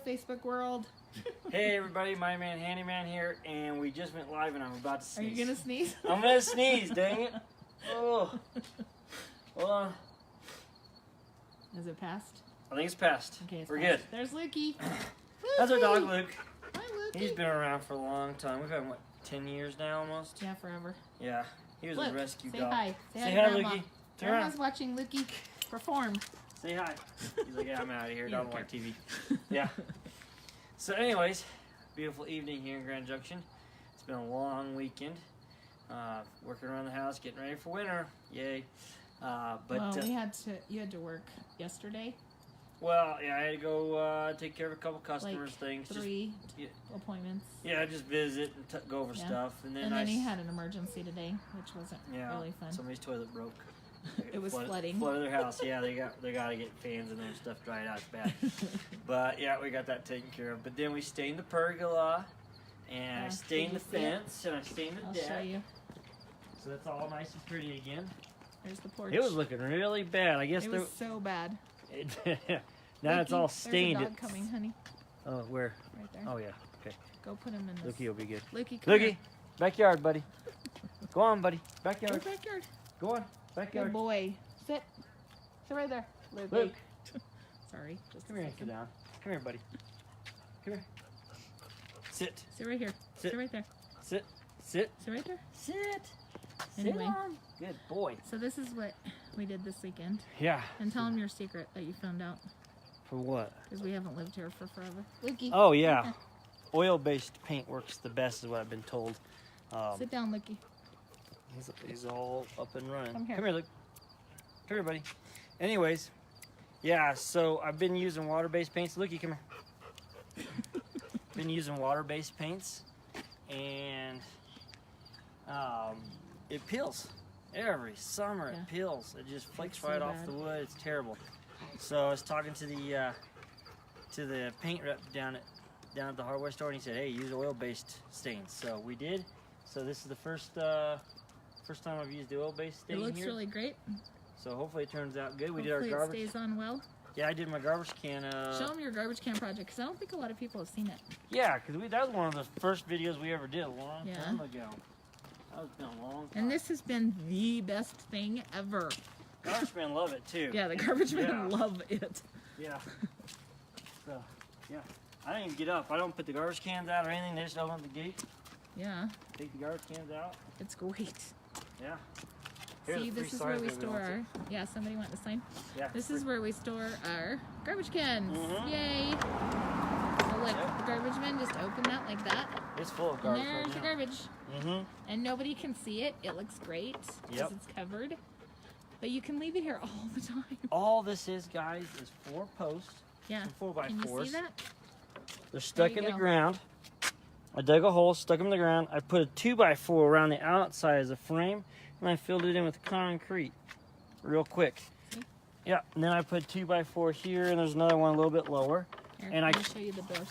Facebook world. Hey everybody, my man Handyman here, and we just went live and I'm about to sneeze. Are you gonna sneeze? I'm gonna sneeze, dang it. Oh. Hold on. Is it passed? I think it's passed. Okay, we're passed. good. There's Lukey. That's our dog, Luke. Hi, Lukey. He's been around for a long time. We've had him, what, 10 years now almost? Yeah, forever. Yeah, he was a rescue say dog. Hi. Say hi, Grandma. Lukey. Turn Grandma's around. watching Lukey perform. Say hi. He's like, yeah, I'm out of here. You Don't don't watch TV. Yeah. So anyways, beautiful evening here in Grand Junction. It's been a long weekend. Working around the house, getting ready for winter. Yay. Well, you had to work yesterday. Well, yeah, I had to go take care of a couple customers' things. Three appointments. Yeah, just visit and go over stuff. And then he had an emergency today, which wasn't really fun. Somebody's toilet broke. It was flooding. Flooded their house. Yeah, they got to get fans in there and stuff dried out. It's bad. But yeah, we got that taken care of. But then we stained the pergola, and I stained the fence, and I stained the deck. I'll show you. So that's all nice and pretty again. There's the porch. It was looking really bad. I guess it was so bad. Now it's all stained. There's a dog coming, honey. Oh, where? Right there. Oh yeah. Okay. Go put him in this. Lukey will be good. Lukey, come here. Backyard, buddy. Go on, buddy. Backyard. Go backyard. Go on. Backyard. Good boy. Sit. Sit right there. Luke. Sorry. Just come here and sit down. Come here, buddy. Come here. Sit. Sit right here. Sit right there. Sit. Sit. Sit right there. Sit. Anyway. Sit on. Good boy. So this is what we did this weekend. Yeah. And tell them your secret that you found out. For what? Because we haven't lived here for forever. Lukey. Oh, yeah. Oil-based paint works the best is what I've been told. Sit down, Lukey. He's all up and running. Come here. Come here, Luke. Come here, buddy. Anyways, yeah, so I've been using water-based paints. Lukey, come here. Been using water-based paints, and it peels. Every summer it peels. It just flakes right off the wood. It's terrible. So I was talking to the paint rep down at the hardware store, and he said, "Hey, use oil-based stains." So we did. So this is the first time I've used the oil-based stain here. It looks really great. So hopefully it turns out good. Hopefully we did our garbage. It stays on well. Yeah, I did my garbage can. Show them your garbage can project, because I don't think a lot of people have seen it. Yeah, because that was one of the first videos we ever did a long time ago. That was been a long time. And this has been the best thing ever. Garbage men love it too. Yeah, the garbage men love it. Yeah. So, yeah. I don't even get up. I don't put the garbage cans out or anything. They just open the gate. Yeah. Take the garbage cans out. It's great. Yeah. See, this is where we store our... Yeah, somebody want to sign? Yeah. This is where we store our garbage cans. Yay! So look, the garbage men just open that like that. It's full of garbage. And there's the garbage. Mm-hmm. And nobody can see it. It looks great because it's covered. But you can leave it here all the time. All this is, guys, is 4 posts. Yeah. 4x4s. Can you see that? They're stuck in the ground. I dug a hole, stuck them in the ground. I put a 2x4 around the outside as a frame, and I filled it in with concrete real quick. See? Yeah, and then I put 2x4 here, and there's another one a little bit lower. Here, and let me show you the doors.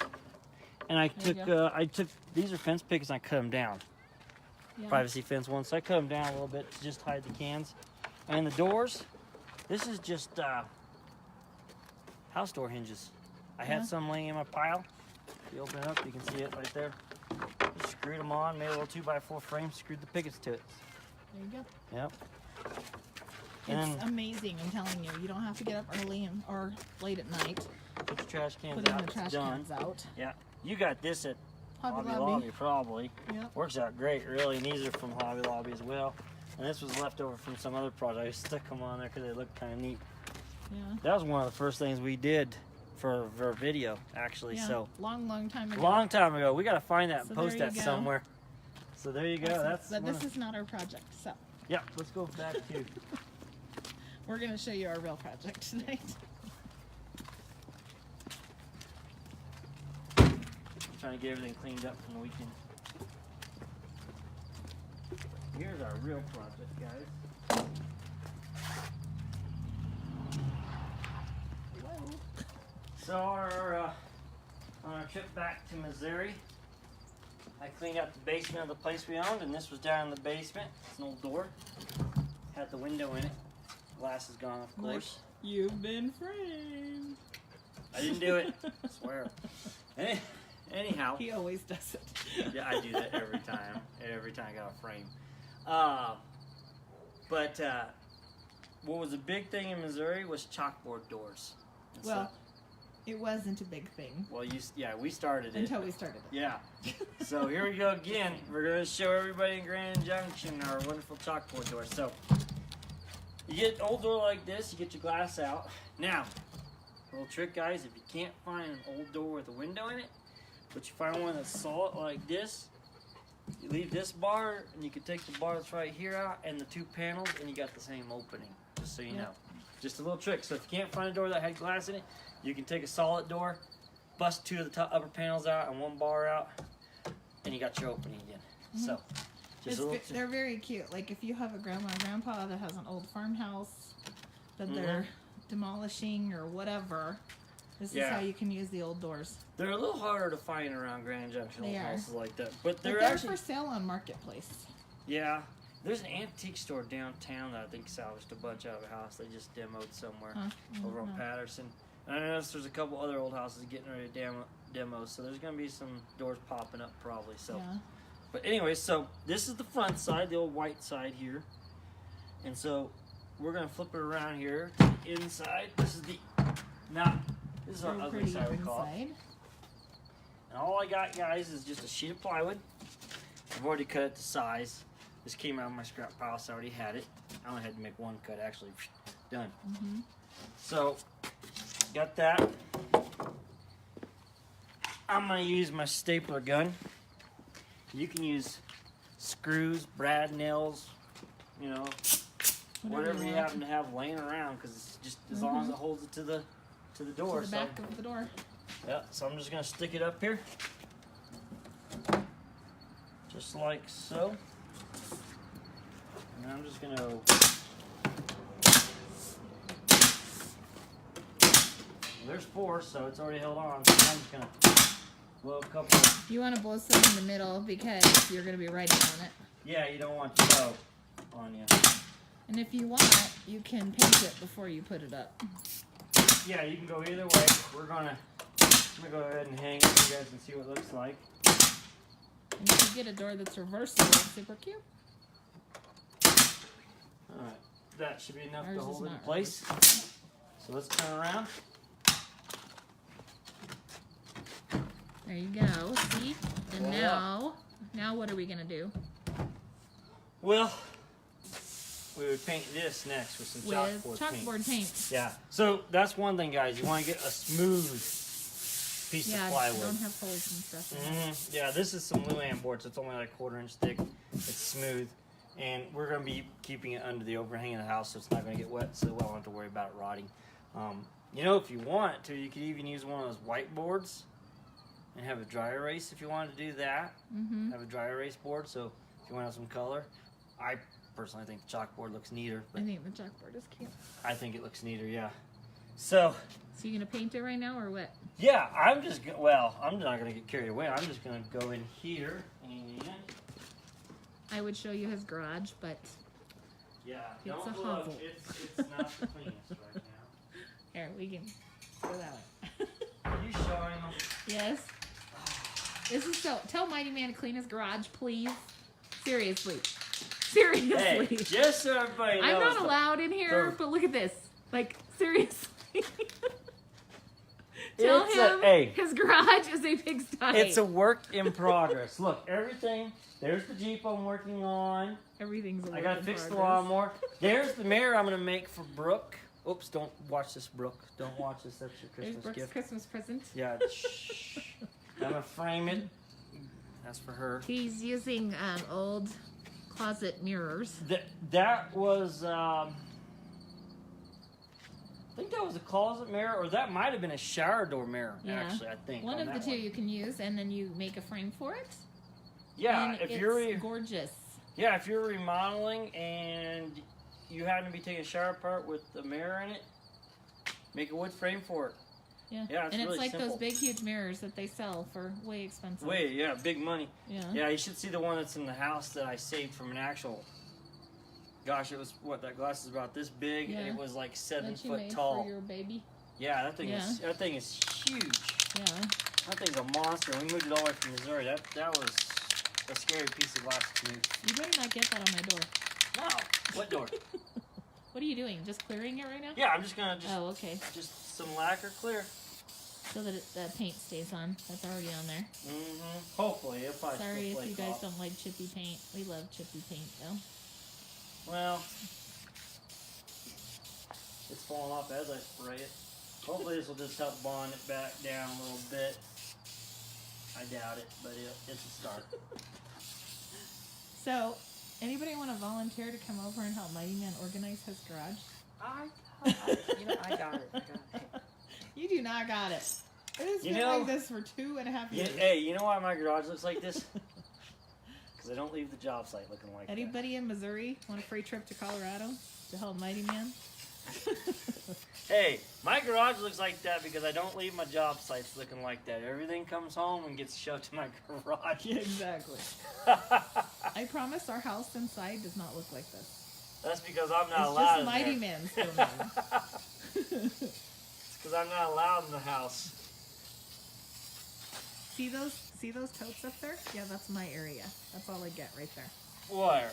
And I took these are fence pickets, and I cut them down. Yeah. Privacy fence ones, so I cut them down a little bit to just hide the cans. And the doors, this is just house door hinges. I had some laying in my pile. If you open it up, you can see it right there. Just screwed them on, made a little 2x4 frame, screwed the pickets to it. There you go. Yep. It's amazing, I'm telling you. You don't have to get up early or late at night. Put the trash cans out. Put the trash cans out. Yeah. You got this at Hobby Lobby, probably. Yep. Works out great, really. And these are from Hobby Lobby as well. And this was left over from some other project. I stuck them on there because they look kind of neat. Yeah. That was one of the first things we did for our video, actually. Yeah. So long time ago. Long time ago. We got to find that and post that somewhere. So there you go. But this is not our project. So. Yeah. Let's go back to. We're going to show you our real project tonight. Trying to get everything cleaned up from the weekend. Here's our real project, guys. Hello. So on our trip back to Missouri, I cleaned out the basement of the place we owned, and this was down in the basement. It's an old door. Had the window in it. Glass is gone, of course. You've been framed. I didn't do it. I swear. Anyhow. He always does it. Yeah, I do that every time. Every time I got a frame. But what was a big thing in Missouri was chalkboard doors. And well, it wasn't a big thing. Well, we started it. Until we started it. Yeah. So here we go again. We're going to show everybody in Grand Junction our wonderful chalkboard door. So you get an old door like this, you get your glass out. Now, little trick, guys, if you can't find an old door with a window in it, but you find one that's solid like this, you leave this bar, and you can take the bar that's right here out and the two panels, and you got the same opening, just so you know. Just a little trick. So if you can't find a door that had glass in it, you can take a solid door, bust two of the upper panels out and one bar out, and you got your opening again. So, just a little they're very cute. Like if you have a grandma or grandpa that has an old farmhouse that they're demolishing or whatever, this is how you can use the old doors. They're a little harder to find around Grand Junction, old houses like that. But they're actually for sale on Marketplace. Yeah. There's an antique store downtown that I think salvaged a bunch out of a house they just demoed somewhere over on Patterson. And I noticed there's a couple other old houses getting ready to demo, so there's going to be some doors popping up probably. So, but anyway, so this is the front side, the old white side here. And so we're going to flip it around here to the inside. This is this is our ugly side, we call it. And all I got, guys, is just a sheet of plywood. I've already cut it to size. This came out of my scrap pile, so I already had it. I only had to make one cut, actually. Done. So, got that. I'm going to use my stapler gun. You can use screws, brad nails, you know, whatever you happen to have laying around, because it's just as long as it holds it to the door. To the back of the door. Yeah, so I'm just going to stick it up here. Just like so. And I'm just going to there's 4, so it's already held on. So I'm just going to blow a couple. You want to blow some in the middle because you're going to be writing on it. Yeah, you don't want to blow on you. And if you want, you can paint it before you put it up. Yeah, you can go either way. I'm gonna go ahead and hang it so you guys can see what it looks like. And you can get a door that's reversible. Super cute. Alright, that should be enough Ours to hold it in not place. So let's turn around. There you go. See? And now what are we gonna do? Well, we would paint this next with some chalkboard paint. Yeah. So that's one thing, guys. You want to get a smooth piece of plywood. Yeah, don't have holes and stuff. Yeah, this is some Luan board, so it's only like 1/4 inch thick. It's smooth, and we're going to be keeping it under the overhang of the house, so it's not going to get wet, so we won't have to worry about it rotting. You know, if you want to, you could even use one of those white boards and have a dry erase if you wanted to do that. Have a dry erase board, so if you want to have some color. I personally think the chalkboard looks neater. I think the chalkboard is cute. I think it looks neater, yeah. So you gonna paint it right now or what? Yeah, I'm not gonna get carried away. I'm just gonna go in here and I would show you his garage, but yeah, it's don't a look. hovel. It's not the cleanest right now. Here, we can go that way. Are you showing them? Yes. This is tell Mighty Man to clean his garage, please. Seriously. Hey, just so everybody knows. I'm not allowed in here, but look at this. Like, seriously. Tell him his garage is a pigsty. It's a work in progress. Look, everything. There's the Jeep I'm working on. Everything's a work in progress. I gotta fix the lawnmower. There's the mirror I'm gonna make for Brooke. Oops, don't watch this, Brooke. Don't watch this. That's your Christmas There's Brooke's gift. Christmas present. Yeah, shh. I'm gonna frame it. That's for her. He's using old closet mirrors. That was, I think that was a closet mirror, or that might have been a shower door mirror, actually, I think. One of the two you can use, and then you make a frame for it. Yeah, and it's gorgeous. Yeah, if you're remodeling and you happen to be taking a shower apart with the mirror in it, make a wood frame for it. Yeah, it's and it's really like simple. those big, huge mirrors that they sell for way expensive. Big money. Yeah. Yeah, you should see the one that's in the house that I saved from an actual. Gosh, it was that glass is about this big, and it was like 7 foot tall. For your baby. Yeah, that thing is huge. Yeah. That thing's a monster. We moved it all the way from Missouri. That was a scary piece of glass to move. You better not get that on my door. No. What door? What are you doing? Just clearing it right now? Yeah, I'm just gonna Oh, okay. Just some lacquer clear. So that the paint stays on. That's already on there. Mm-hmm. Hopefully, it'll probably Sorry still if you flake guys off. don't like chippy paint. We love chippy paint though. Well, it's falling off as I spray it. Hopefully this will just help bond it back down a little bit. I doubt it, but it's a start. So, anybody want to volunteer to come over and help Mighty Man organize his garage? I got it. You do not got it. It has been like this for 2.5 years. Hey, you know why my garage looks like this? Because I don't leave the job site looking like Anybody in Missouri want a free trip to Colorado to help Mighty Man? Hey, my garage looks like that because I don't leave my job sites looking like that. Everything comes home and gets shoved to my garage. Yeah, exactly. I promise our house inside does not look like this. That's because I'm not It's allowed just Mighty in Man's there. domain. It's because I'm not allowed in the house. See those totes up there? Yeah, that's my area. That's all I get right there. Where?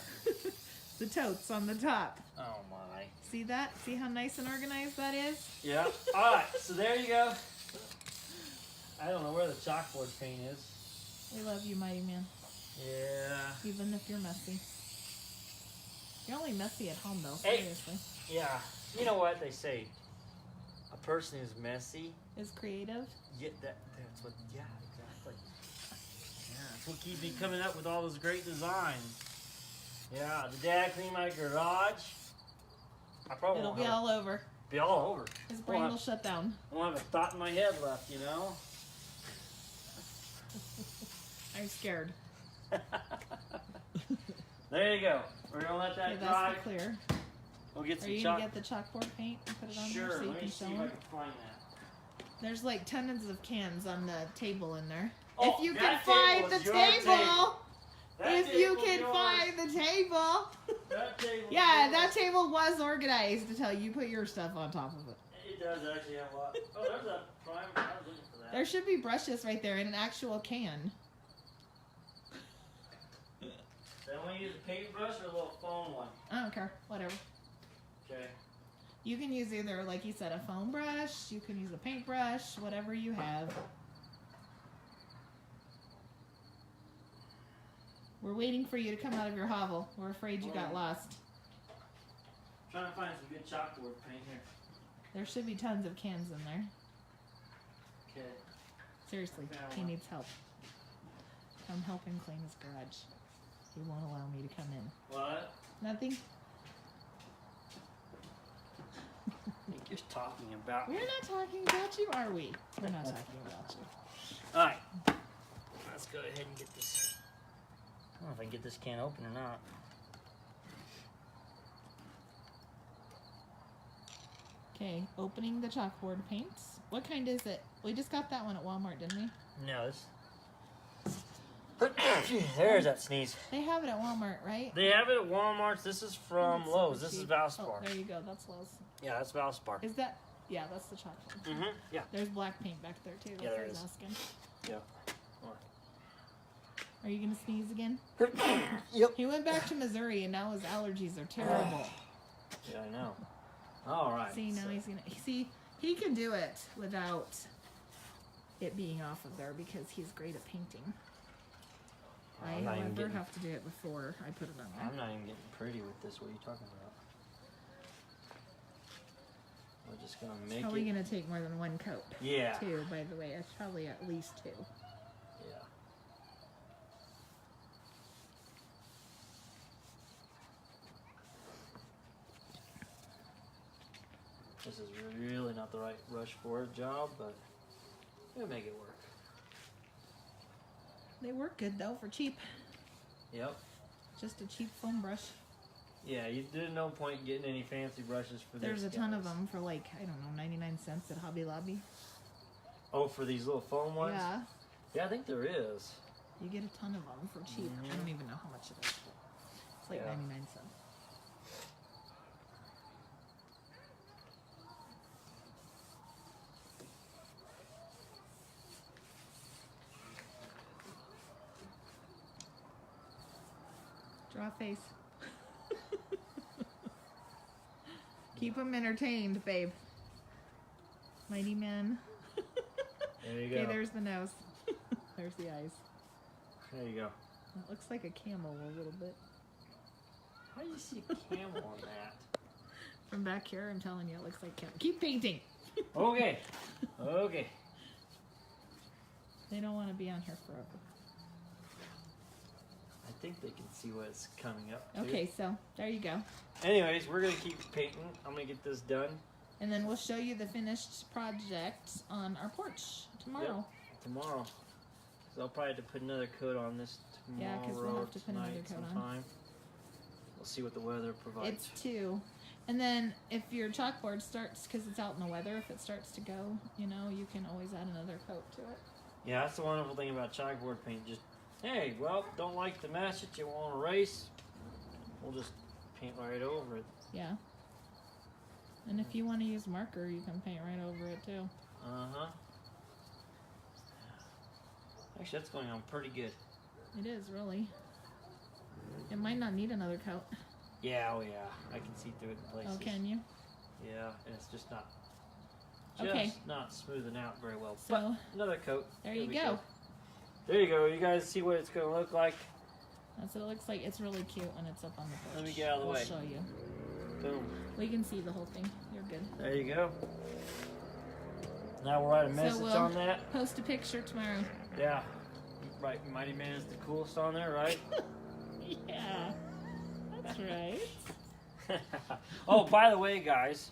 The totes on the top. Oh my. See that? See how nice and organized that is? Yeah. Alright, so there you go. I don't know where the chalkboard paint is. We love you, Mighty Man. Yeah. Even if you're messy. You're only messy at home though, Hey. seriously. Yeah. You know what they say? A person who's messy. Is creative? Yeah, that's what, yeah, exactly. Yeah, that's what keeps me coming up with all those great designs. Yeah, the day I clean my garage, I probably It'll won't be have all over. be all over. His brain will shut down. I won't have a thought in my head left, you know? I'm scared. There you go. We're going to let that Okay, dry. that's the clear. We'll get Are some you chalk. going to get the chalkboard paint and put it on Sure, there so you let can me show see if I them? can find that. There's like tons of cans on the table in there. Oh, if you can that find table the is your table! That If you table's can yours. find the table! That table. Yeah, that table was organized until you put your stuff on top of it. It does actually have a lot. Oh, there's a primer. I was looking for that. There should be brushes right there in an actual can. They want to use a paintbrush or a little foam one? I don't care. Whatever. Okay. You can use either, like you said, a foam brush, you can use a paintbrush, whatever you have. We're waiting for you to come out of your hovel. We're afraid you got lost. Trying to find some good chalkboard paint here. There should be tons of cans in there. Okay. Seriously, he needs help. Come help him clean his garage. He won't allow me to come in. What? Nothing? I think you're talking about. We're not talking about you, are we? We're not talking about you. Alright. Let's go ahead and get this. I don't know if I can get this can open or not. Okay, opening the chalkboard paints. What kind is it? We just got that one at Walmart, didn't we? No, this. There's that sneeze. They have it at Walmart, right? They have it at Walmart. This is from It's Lowe's. super This is cheap. Valspar. Oh, there you go. That's Lowe's. Yeah, that's Valspar. Is that? Yeah, that's the chalkboard. Mm-hmm. Yeah. There's black paint back there too. That's Yeah, there what I was is. asking. Yep. Are you gonna sneeze again? Yep. He went back to Missouri and now his allergies are terrible. Yeah, I know. All right. See, now so- he's gonna see. He can do it without it being off of there because he's great at painting. I'm not I, even however, getting- have to do it before I put it on there. I'm not even getting pretty with this. What are you talking about? We're just gonna It's make probably it. gonna take more than one coat. Yeah. Two, by the way. It's probably at least two. Yeah. This is really not the right rush for a job, but we'll make it work. They work good though for cheap. Yep. Just a cheap foam brush. Yeah, there's no point getting any fancy brushes for There's this. a ton of guys. them for like, I don't know, 99 cents at Hobby Lobby. Oh, for these little foam ones? Yeah. Yeah, I think there is. You get a ton of them for cheap. I don't even know how much it is. It's like Yeah. 99 cents. Draw a face. Keep them entertained, babe. Mighty Man. There you go. Okay, there's the nose. There's the eyes. There you go. It looks like a camel a little bit. How do you see a camel on that? From back here, I'm telling you, it looks like camel. Keep painting. Okay. Okay. They don't want to be on here forever. I think they can see what's coming up, too. Okay, so there you go. Anyways, we're going to keep painting. I'm going to get this done. And then we'll show you the finished project on our porch tomorrow. Yep, tomorrow. So I'll probably have to put another coat on this tomorrow. Yeah, because we'll have to put another coat sometime. We'll see what the weather provides. It's 2. And then if your chalkboard starts, because it's out in the weather, if it starts to go, you know, you can always add another coat to it. Yeah, that's the wonderful thing about chalkboard paint. Just, hey, well, don't like the mess that you want to erase, we'll just paint right over it. Yeah. And if you want to use marker, you can paint right over it too. Uh-huh. Actually, that's going on pretty good. It is, really. It might not need another coat. Yeah, oh yeah. I can see through it in places. Oh, can you? Yeah, and it's just not not smoothing out very well. So, but another coat. There you go. There you go. You guys see what it's going to look like? That's what it looks like. It's really cute when it's up on the porch. Let me get out of the way. I'll show you. Boom. We can see the whole thing. You're good. There you go. Now we'll write a message we'll on that. Post a picture tomorrow. Yeah. Right, Mighty Man is the coolest on there, right? Yeah. That's right. Oh, by the way, guys,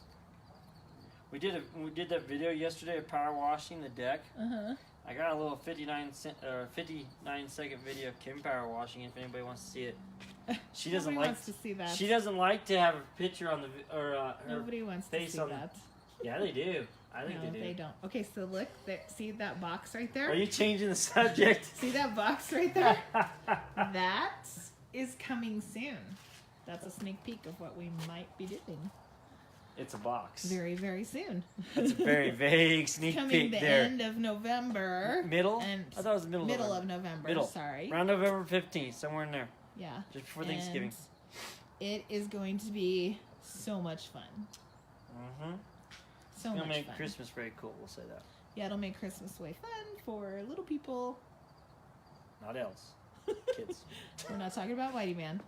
we did that video yesterday of power washing the deck. Uh-huh. I got a little 59-second video of Kim power washing. If anybody wants to see it, she doesn't Nobody like wants to see that. She doesn't like to have a picture on the her Nobody wants to face see on that. Yeah, they do. I think No, they do. they don't. Okay, so look, see that box right there? Are you changing the subject? See that box right there? That is coming soon. That's a sneak peek of what we might be doing. It's a box. Very, very soon. That's a very vague sneak Coming peek the there. end of November. Middle? And I thought it was middle of November. Middle. Sorry. Around November 15th, somewhere in there. Yeah. Just before Thanksgiving. It is going to be so much fun. Mm-hmm. So much It'll make fun. Christmas very cool, we'll say that. Yeah, it'll make Christmas way fun for little people. Not else. Kids. We're not talking about Whitey Man.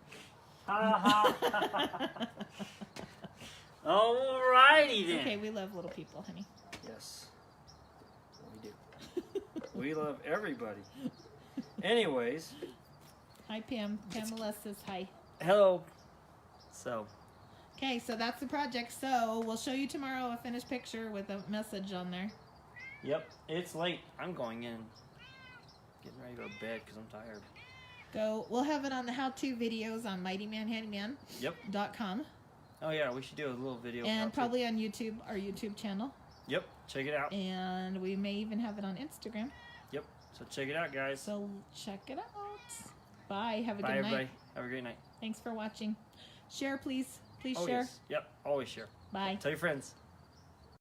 Alrighty then. Okay, we love little people, honey. Yes. We do. We love everybody. Anyways. Hi, Pam. Pamela says hi. Hello. So. Okay, so that's the project. So we'll show you tomorrow a finished picture with a message on there. Yep. It's late. I'm going in. Getting ready to go to bed because I'm tired. We'll have it on the how-to videos on mightymanhandyman.com. Oh yeah, we should do a little video. And probably on YouTube, our YouTube channel. Yep, check it out. And we may even have it on Instagram. Yep, so check it out, guys. So check it out. Bye. Have a Bye, good everybody. night. Have a great night. Thanks for watching. Share, please. Please share. Yes. Yep, always share. Bye. Tell your friends.